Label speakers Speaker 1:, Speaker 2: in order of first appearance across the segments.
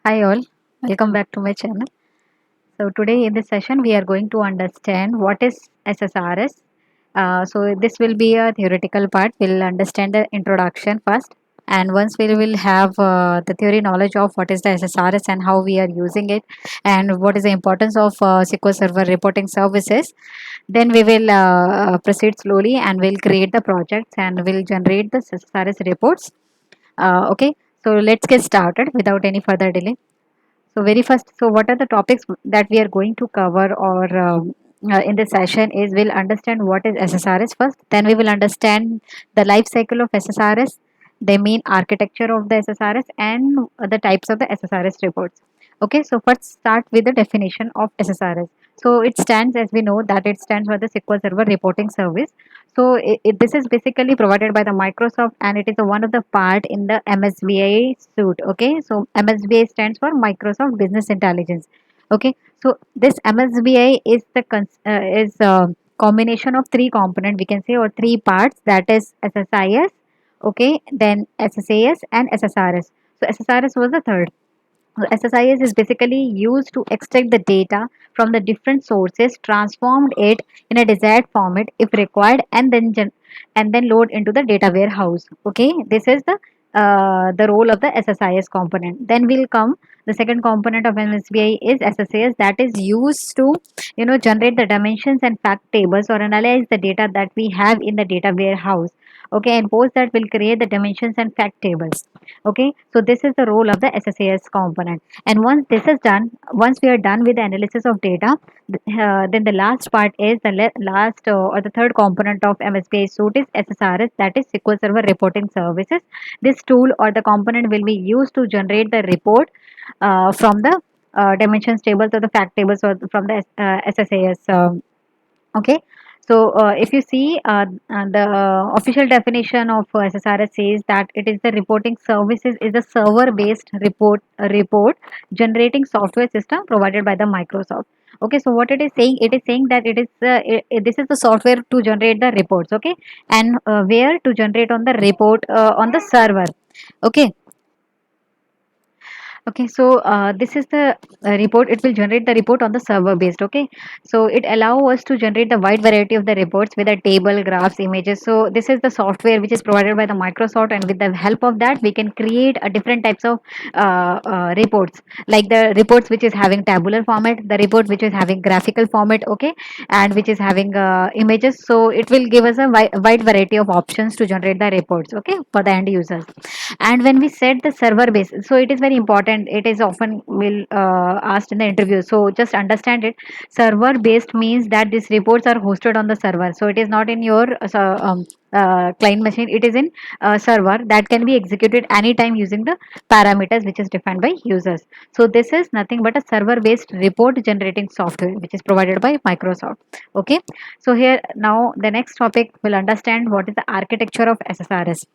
Speaker 1: Hi all, welcome back to my channel. So today in this session we are going to understand what is SSRS. So this will be a theoretical part. We'll understand the introduction first, and once we will have the theory knowledge of what is the SSRS and how we are using it, and what is the importance of SQL Server reporting services, then we will proceed slowly and we'll create the projects and we'll generate the SSRS reports. Okay, so let's get started without any further delay. So very first, so what are the topics that we are going to cover or in this session is we'll understand what is SSRS first, then we will understand the life cycle of SSRS, the main architecture of the SSRS and the types of the SSRS reports. Okay, so first start with the definition of SSRS. So it stands, as we know, that it stands for the SQL Server Reporting Service. So this is basically provided by the Microsoft and it is one of the part in the MSBI suite. Okay, so MSBI stands for Microsoft Business Intelligence. Okay, so this MSBI is the is a combination of three component we can say or three parts, that is SSIS, okay, then SSAS and SSRS. So SSRS was the third. SSIS is basically used to extract the data from the different sources, transformed it in a desired format if required, and then load into the data warehouse. Okay, this is the role of the SSIS component. Then will come the second component of MSBI is SSAS, that is used to generate the dimensions and fact tables or analyze the data that we have in the data warehouse. Okay, and post that will create the dimensions and fact tables. Okay, so this is the role of the SSAS component. And once this is done, once we are done with the analysis of data, then the last part is the last or the third component of MSBI suite is SSRS, that is SQL Server Reporting Services. This tool or the component will be used to generate the report from the dimensions tables or the fact tables or from the SSAS. Okay, so if you see the official definition of SSRS says that it is the reporting services is a server based report generating software system provided by the Microsoft. Okay, so what it is saying that it is this is the software to generate the reports. Okay, and where to generate on the report on the server. Okay, okay, so this is the report. It will generate the report on the server based. Okay, so it allow us to generate the wide variety of the reports with a table, graphs, images. So this is the software which is provided by the Microsoft, and with the help of that, we can create a different types of reports, like the reports which is having tabular format, the report which is having graphical format. Okay, and which is having images. So it will give us a wide variety of options to generate the reports. Okay, for the end users. And when we set the server base, so it is very important, it is often will asked in the interview, so just understand it. Server based means that these reports are hosted on the server, so it is not in your client machine, it is in server that can be executed anytime using the parameters which is defined by users. So this is nothing but a server based report generating software which is provided by Microsoft. Okay, so here now the next topic will understand what is the architecture of SSRS.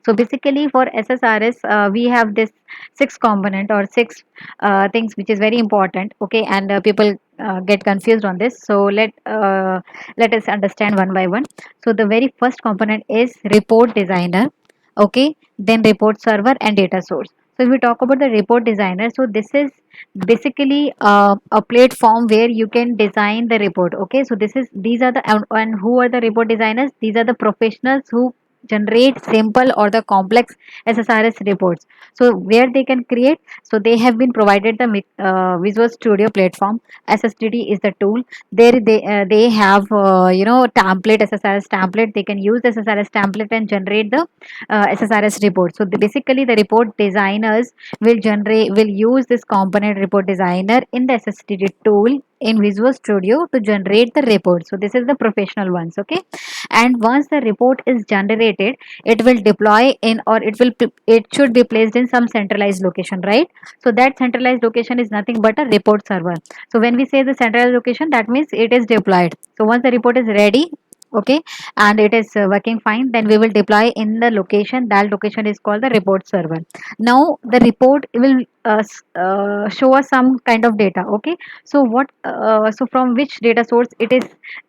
Speaker 1: So basically for SSRS, we have this six component or six things which is very important. Okay, and people get confused on this. So let us understand one by one. So the very first component is report designer. Okay, then report server and data source. So if we talk about the report designer, so this is basically a platform where you can design the report. Okay, so these are the and who are the report designers? These are the professionals who generate simple or the complex SSRS reports. So where they can create, so they have been provided the Visual Studio platform. SSDT is the tool. There they have template, SSRS template. They can use the SSRS template and generate the SSRS report. So basically the report designers will use this component report designer in the SSDT tool in Visual Studio to generate the report. So this is the professional ones. Okay, and once the report is generated, it will deploy in or it should be placed in some centralized location, right? So that centralized location is nothing but a report server. So when we say the centralized location, that means it is deployed. So once the report is ready, okay, and it is working fine, then we will deploy in the location. That location is called the report server. Now the report will show us some kind of data. Okay, so so from which data source it is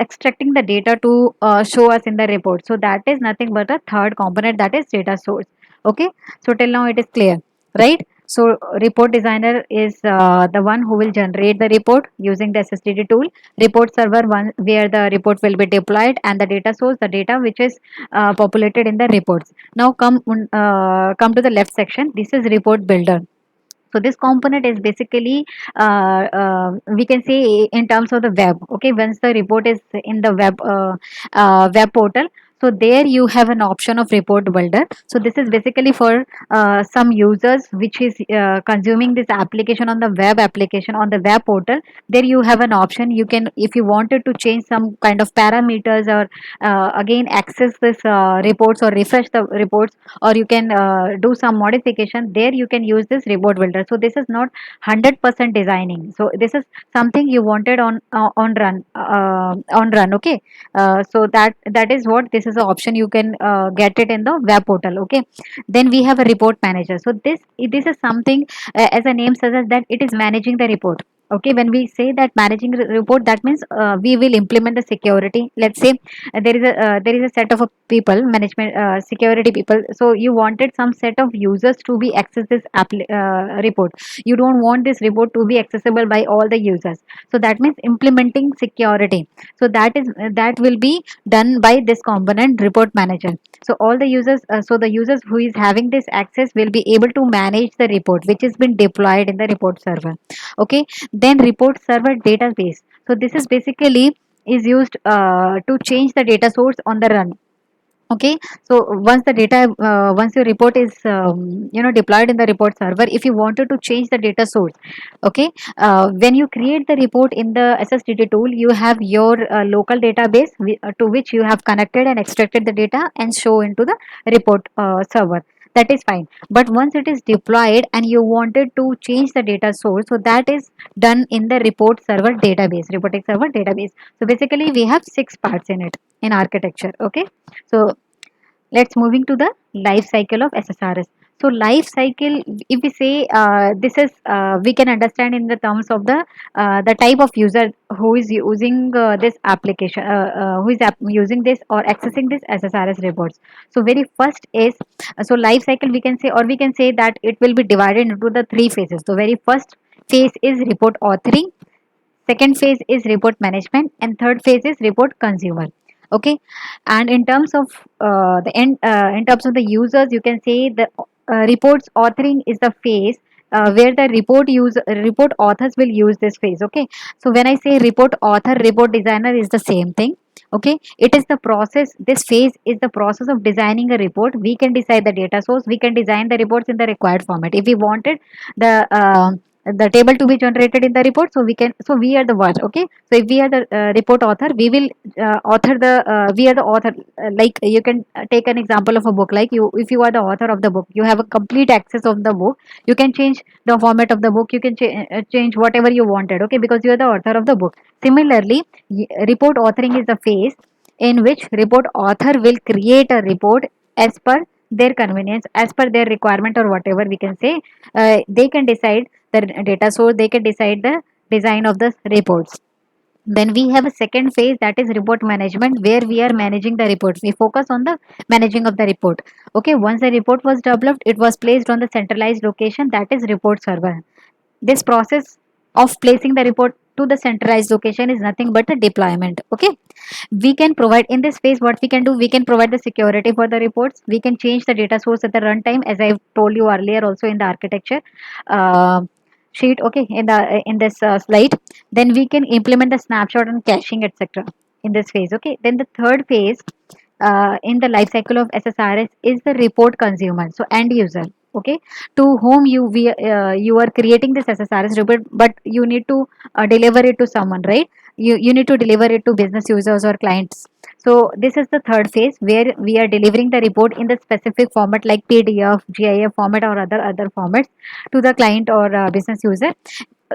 Speaker 1: extracting the data to show us in the report. So that is nothing but a third component, that is data source. Okay, so till now it is clear, right? So report designer is the one who will generate the report using the SSDD tool. Report server, one where the report will be deployed, and the data source, the data which is populated in the reports. Now come to the left section. This is report builder. So this component is basically we can say in terms of the web. Okay, once the report is in the web portal, so there you have an option of report builder. So this is basically for some users which is consuming this application on the web application on the web portal. There you have an option. You can, if you wanted to change some kind of parameters, or again access this reports or refresh the reports, or you can do some modification, there you can use this report builder. So this is not 100% designing. So this is something you wanted on run. Okay, so that is what this is, the option you can get it in the web portal. Okay, then we have a report manager. So this is something, as a name suggests, that it is managing the report. Okay, when we say that managing report, that means we will implement the security. Let's say there is a set of people, management security people. So you wanted some set of users to be access this report. You don't want this report to be accessible by all the users. So that means implementing security. So that will be done by this component, report manager. So all the users, so the users who is having this access will be able to manage the report which has been deployed in the report server. Okay, then report server database. So this is basically is used to change the data source on the run. Okay, so once your report is deployed in the report server, if you wanted to change the data source, okay, when you create the report in the SSDT tool, you have your local database to which you have connected and extracted the data and show into the report server. That is fine. But once it is deployed and you wanted to change the data source, so that is done in the report server database, reporting server database. So basically we have 6 parts in it, in architecture. Okay, so let's moving to the life cycle of SSRS. So life cycle, if we say this is we can understand in the terms of the type of user who is using this application, who is using this or accessing this SSRS reports. So very first is, so life cycle we can say, or we can say that it will be divided into the 3 phases. So very first phase is report authoring, second phase is report management, and third phase is report consumer. Okay, and in terms of in terms of the users, you can say the reports authoring is the phase where the report authors will use this phase. Okay, so when I say report author, report designer is the same thing. Okay, it is the process, this phase is the process of designing a report. We can decide the data source, we can design the reports in the required format. If we wanted the table to be generated in the report, so we can, so we are the one. Okay, so if we are the report author, we will author the we are the author. Like you can take an example of a book. Like you, if you are the author of the book, you have a complete access of the book. You can change the format of the book, you can change whatever you wanted. Okay, because you are the author of the book. Similarly, report authoring is the phase in which report author will create a report as per their convenience, as per their requirement, or whatever we can say. They can decide the data source, they can decide the design of the reports. Then we have a second phase, that is report management, where we are managing the report. We focus on the managing of the report. Okay, once the report was developed, it was placed on the centralized location, that is report server. This process of placing the report to the centralized location is nothing but a deployment. Okay, we can provide in this phase, what we can do, we can provide the security for the reports, we can change the data source at the runtime, as I told you earlier also in the architecture uh, sheet. Okay, in this slide, then we can implement the snapshot and caching, etc., in this phase. Okay, then the third phase in the life cycle of SSRS is the report consumer, so end user. Okay, to whom you are creating this SSRS report, but you need to deliver it to someone, right? You need to deliver it to business users or clients. So this is the third phase, where we are delivering the report in the specific format like PDF, GIF format, or other formats to the client or business user.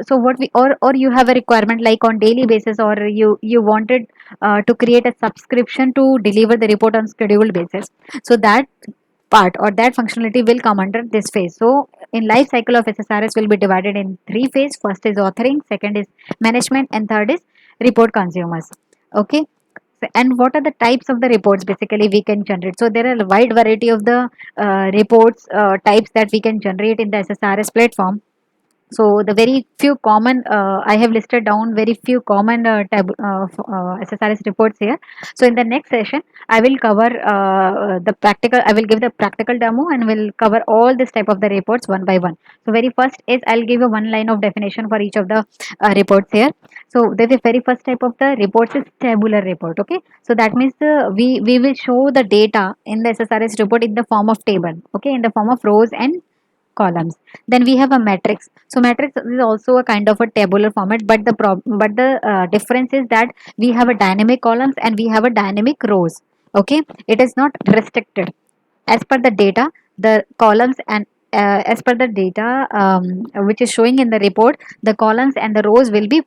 Speaker 1: So what we, or you have a requirement like on daily basis, or you wanted to create a subscription to deliver the report on scheduled basis. So that part or that functionality will come under this phase. So in life cycle of SSRS will be divided in 3 phases. First is authoring, second is management, and third is report consumers. Okay, and what are the types of the reports basically we can generate. So there are a wide variety of the reports types that we can generate in the SSRS platform. So the very few common, I have listed down very few common SSRS reports here. So in the next session, I will cover the practical. I will give the practical demo and will cover all this type of the reports one by one. So very first is I'll give a one line of definition for each of the reports here. So the very first type of the reports is tabular report. Okay, so that means we will show the data in the SSRS report in the form of table. Okay, in the form of rows and columns. Then we have a matrix. So matrix is also a kind of a tabular format, but the difference is that we have a dynamic columns and we have a dynamic rows. Okay, it is not restricted as per the data. The columns and as per the data which is showing in the report, the columns and the rows will be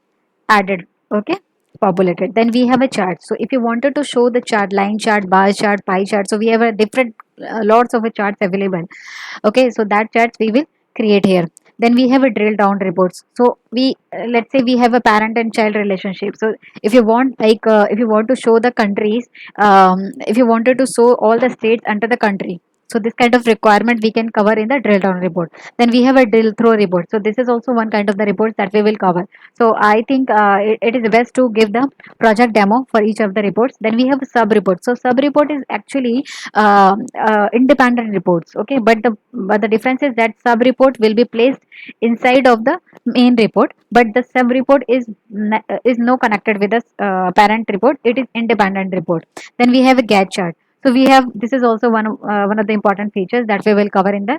Speaker 1: added. Okay, populated. Then we have a chart. So if you wanted to show the chart, line chart, bar chart, pie chart, so we have a different lots of charts available. Okay, so that charts we will create here. Then we have a drill down reports. So we let's say we have a parent and child relationship. So if you want if you want to show the countries, if you wanted to show all the states under the country, so this kind of requirement we can cover in the drill down report. Then we have a drill through report. So this is also one kind of the reports that we will cover. So I think it is best to give the project demo for each of the reports. Then we have a sub report. So sub report is actually independent reports. Okay, but the difference is that sub report will be placed inside of the main report, but the sub report is no connected with the parent report. It is independent report. Then we have a Gantt chart. So we have, this is also one of the important features that we will cover in the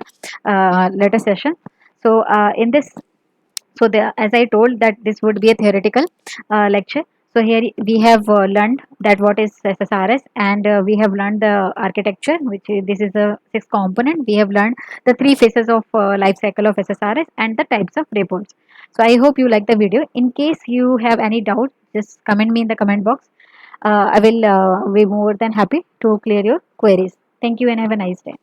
Speaker 1: later session. So in this, so as I told that this would be a theoretical lecture. So here we have learned that what is SSRS, and we have learned the architecture, which is, this is the sixth component. We have learned the three phases of life cycle of SSRS and the types of reports. So I hope you like the video. In case you have any doubt, just comment me in the comment box. I will be more than happy to clear your queries. Thank you and have a nice day.